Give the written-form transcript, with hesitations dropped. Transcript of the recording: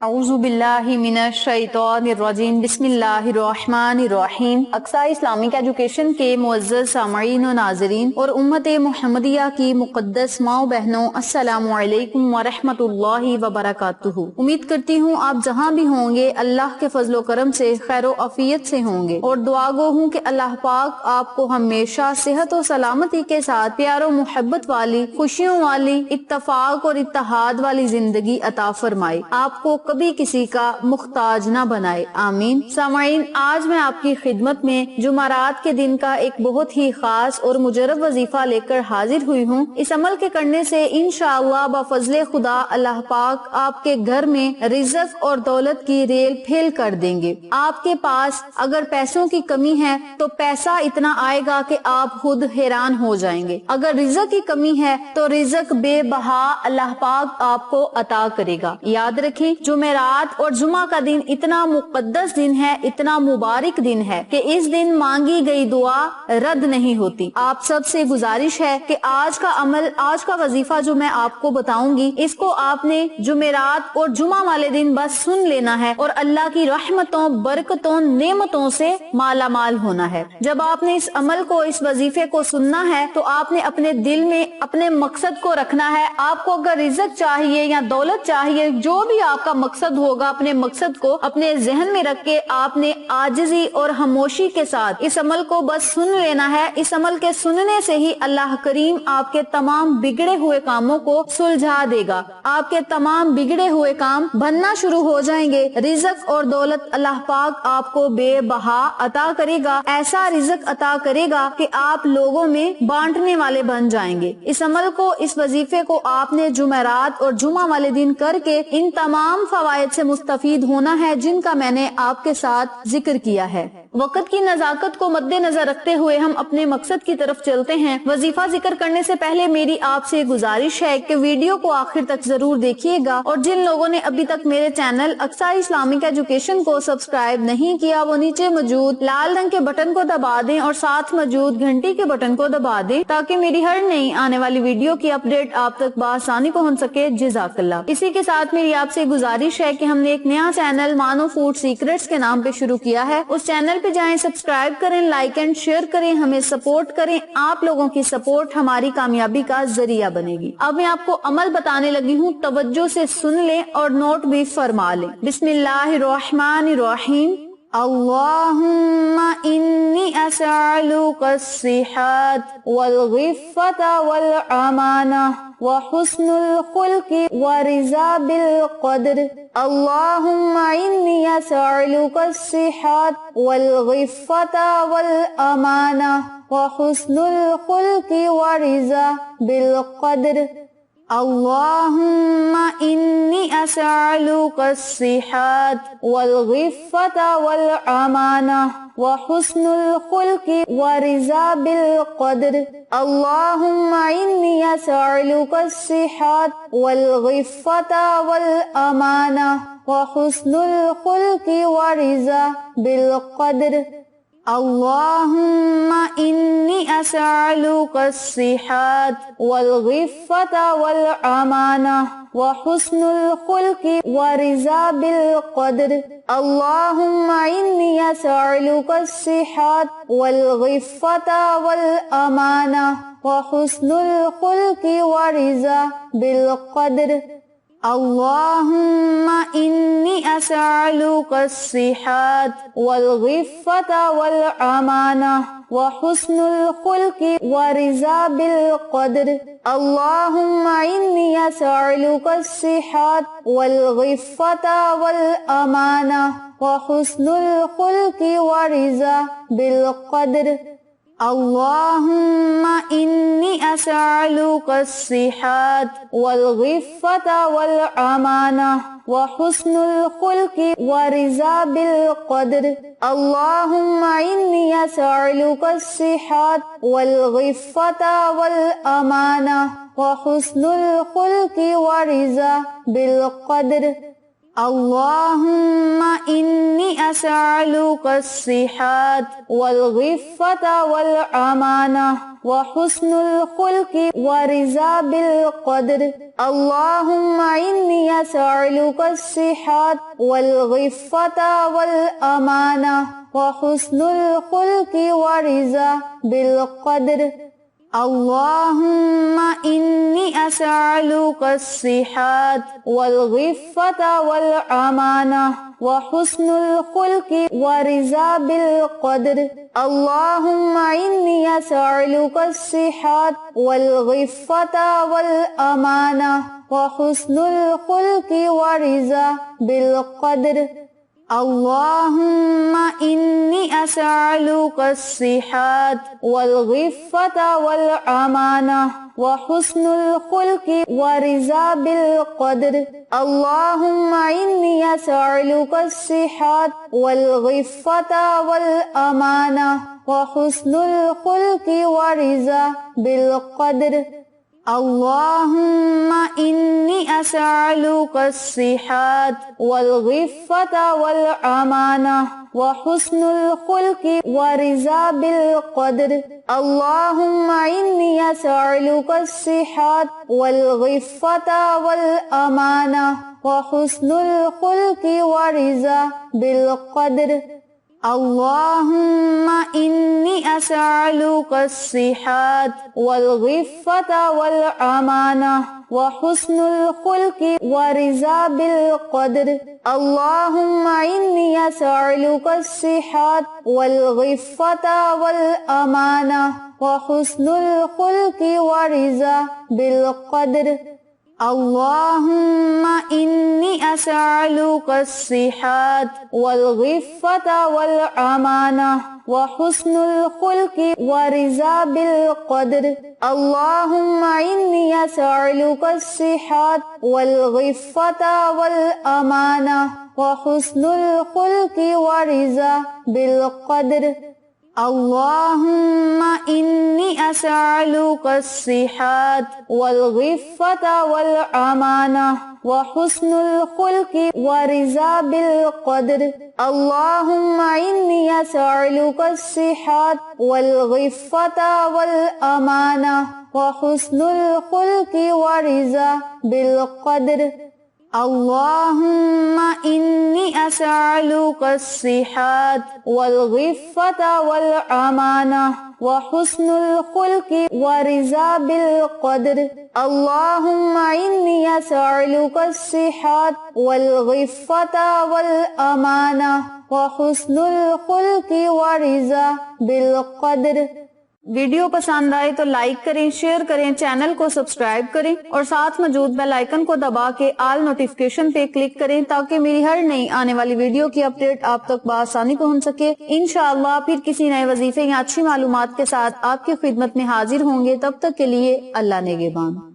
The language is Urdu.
اعوذ باللہ من الشیطان الرجیم بسم اللہ الرحمن الرحیم۔ اقصا اسلامک ایجوکیشن کے معزز سامعین و ناظرین اور امت محمدیہ کی مقدس ماں و بہنوں، السلام علیکم ورحمۃ اللہ وبرکاتہ۔ امید کرتی ہوں آپ جہاں بھی ہوں گے اللہ کے فضل و کرم سے خیر و عافیت سے ہوں گے، اور دعا گو ہوں کہ اللہ پاک آپ کو ہمیشہ صحت و سلامتی کے ساتھ پیار و محبت والی، خوشیوں والی، اتفاق اور اتحاد والی زندگی عطا فرمائے، آپ کو کبھی کسی کا محتاج نہ بنائے، آمین۔ سامعین، آج میں آپ کی خدمت میں جمعرات کے دن کا ایک بہت ہی خاص اور مجرب وظیفہ لے کر حاضر ہوئی ہوں۔ اس عمل کے کرنے سے انشاءاللہ بفضل خدا اللہ پاک آپ کے گھر میں رزق اور دولت کی ریل پھیل کر دیں گے۔ آپ کے پاس اگر پیسوں کی کمی ہے تو پیسہ اتنا آئے گا کہ آپ خود حیران ہو جائیں گے، اگر رزق کی کمی ہے تو رزق بے بہا اللہ پاک آپ کو عطا کرے گا۔ یاد رکھیں، جمعرات اور جمعہ کا دن اتنا مقدس دن ہے، اتنا مبارک دن ہے کہ اس دن مانگی گئی دعا رد نہیں ہوتی۔ آپ سب سے گزارش ہے کہ آج کا عمل، آج کا وظیفہ جو میں آپ کو بتاؤں گی، اس کو آپ نے جمعرات اور جمعہ والے دن بس سن لینا ہے اور اللہ کی رحمتوں، برکتوں، نعمتوں سے مالا مال ہونا ہے۔ جب آپ نے اس عمل کو، اس وظیفے کو سننا ہے تو آپ نے اپنے دل میں اپنے مقصد کو رکھنا ہے۔ آپ کو اگر رزق چاہیے یا دولت چاہیے، جو بھی آپ کا مقصد ہوگا، اپنے مقصد کو اپنے ذہن میں رکھ کے آپ نے عاجزی اور خاموشی کے ساتھ اس عمل کو بس سن لینا ہے۔ اس عمل کے سننے سے ہی اللہ کریم آپ کے تمام بگڑے ہوئے کاموں کو سلجھا دے گا، آپ کے تمام بگڑے ہوئے کام بننا شروع ہو جائیں گے۔ رزق اور دولت اللہ پاک آپ کو بے بہا عطا کرے گا، ایسا رزق عطا کرے گا کہ آپ لوگوں میں بانٹنے والے بن جائیں گے۔ اس عمل کو، اس وظیفے کو آپ نے جمعرات اور جمعہ والے دن کر کے ان تمام فوائد سے مستفید ہونا ہے جن کا میں نے آپ کے ساتھ ذکر کیا ہے۔ وقت کی نزاکت کو مد نظر رکھتے ہوئے ہم اپنے مقصد کی طرف چلتے ہیں۔ وظیفہ ذکر کرنے سے پہلے میری آپ سے گزارش ہے کہ ویڈیو کو آخر تک ضرور دیکھیے گا، اور جن لوگوں نے ابھی تک میرے چینل اقصا اسلامک ایجوکیشن کو سبسکرائب نہیں کیا، وہ نیچے موجود لال رنگ کے بٹن کو دبا دیں اور ساتھ موجود گھنٹی کے بٹن کو دبا دیں تاکہ میری ہر نئی آنے والی ویڈیو کی اپڈیٹ آپ تک بآسانی پہنچ سکے۔ جزاکاللہ۔ اسی کے ساتھ میری آپ سے گزارش ہے کہ ہم نے ایک نیا چینل مانو فوڈ سیکرٹس کے نام پہ شروع کیا ہے۔ اس چینل پہ جائیں، سبسکرائب کریں، لائک اینڈ شیئر کریں، ہمیں سپورٹ کریں۔ آپ لوگوں کی سپورٹ ہماری کامیابی کا ذریعہ بنے گی۔ اب میں آپ کو عمل بتانے لگی ہوں، توجہ سے سن لیں اور نوٹ بھی فرما لیں۔ بسم اللہ الرحمن الرحیم۔ اللہم انی اسألک الصحۃ والعفۃ والامانہ وحسن الخلق ورضا بالقدر۔ اللہم انی اسألک الصحۃ والعفۃ والامانہ وحسن الخلق ورضا بالقدر۔ اللہم انی اسألک الصحۃ والعفۃ والامانہ وحسن الخلق ورضا بالقدر۔ اللہم انی اسألک الصحۃ والعفۃ والامانہ وحسن الخلق ورضا بالقدر۔ اللہم انی اسألک الصحۃ والعفۃ والامانہ وحسن الخلق ورضا بالقدر۔ اللہم انی اسألک الصحۃ والعفۃ والامانہ وحسن الخلق ورضا بالقدر۔ اللہم انی اسألک الصحۃ والعفۃ والامانہ وحسن الخلق ورضا بالقدر۔ اللہم انی اسألک الصحۃ والعفۃ والامانہ وحسن الخلق ورضا بالقدر۔ اللہم انی اسألک الصحۃ والعفۃ والامانہ وحسن الخلق ورضا بالقدر۔ اللہم انی اسألک الصحۃ والعفۃ والامانہ وحسن الخلق ورضا بالقدر۔ اللہم انی اسألک الصحۃ والعفۃ والامانہ وحسن الخلق ورضا بالقدر اللهم إني أسألك الصحة والعفة والأمانة وحسن الخلق ورضا بالقدر اللهم إني أسألك الصحة والعفة والأمانة وحسن الخلق ورضا بالقدر اللهم إني أسألك الصحة والعفة والأمانة وحسن الخلق ورضا بالقدر اللهم إني أسألك الصحة والعفة والأمانة وحسن الخلق ورضا بالقدر اللهم إني أسألك الصحة والعفة والأمانة وحسن الخلق ورضا بالقدر اللهم إني أسألك الصحة والعفة والأمانة وحسن الخلق ورضا بالقدر اللهم إني أسألك الصحة والعفة والأمانة وحسن الخلق ورضا بالقدر اللهم إني أسألك الصحة والعفة والأمانة وحسن الخلق ورضا بالقدر اللهم إني أسألك الصحة والعفة والأمانة وحسن الخلق ورضا بالقدر اللهم إني أسألك الصحة والعفة والأمانة وحسن الخلق ورضا بالقدر اللهم إني أسألك الصحة والعفة والأمانة وحسن الخلق ورضا بالقدر اللهم إني أسألك الصحة والعفة والأمانة وحسن الخلق ورضا بالقدر اللهم إني أسألك الصحة والعفة والأمانة وحسن الخلق ورضا بالقدر اللهم إني أسألك الصحة والعفة والأمانة وحسن الخلق ورضا بالقدر اللهم إني أسألك الصحة والعفة والأمانة وحسن الخلق ورضا بالقدر ویڈیو پسند آئے تو لائک کریں، شیئر کریں، چینل کو سبسکرائب کریں اور ساتھ موجود بیل آئیکن کو دبا کے آل نوٹیفیکیشن پہ کلک کریں تاکہ میری ہر نئی آنے والی ویڈیو کی اپڈیٹ آپ تک بآسانی پہنچ سکے۔ انشاءاللہ پھر کسی نئے وظیفے یا اچھی معلومات کے ساتھ آپ کی خدمت میں حاضر ہوں گے، تب تک کے لیے اللہ نگہبان۔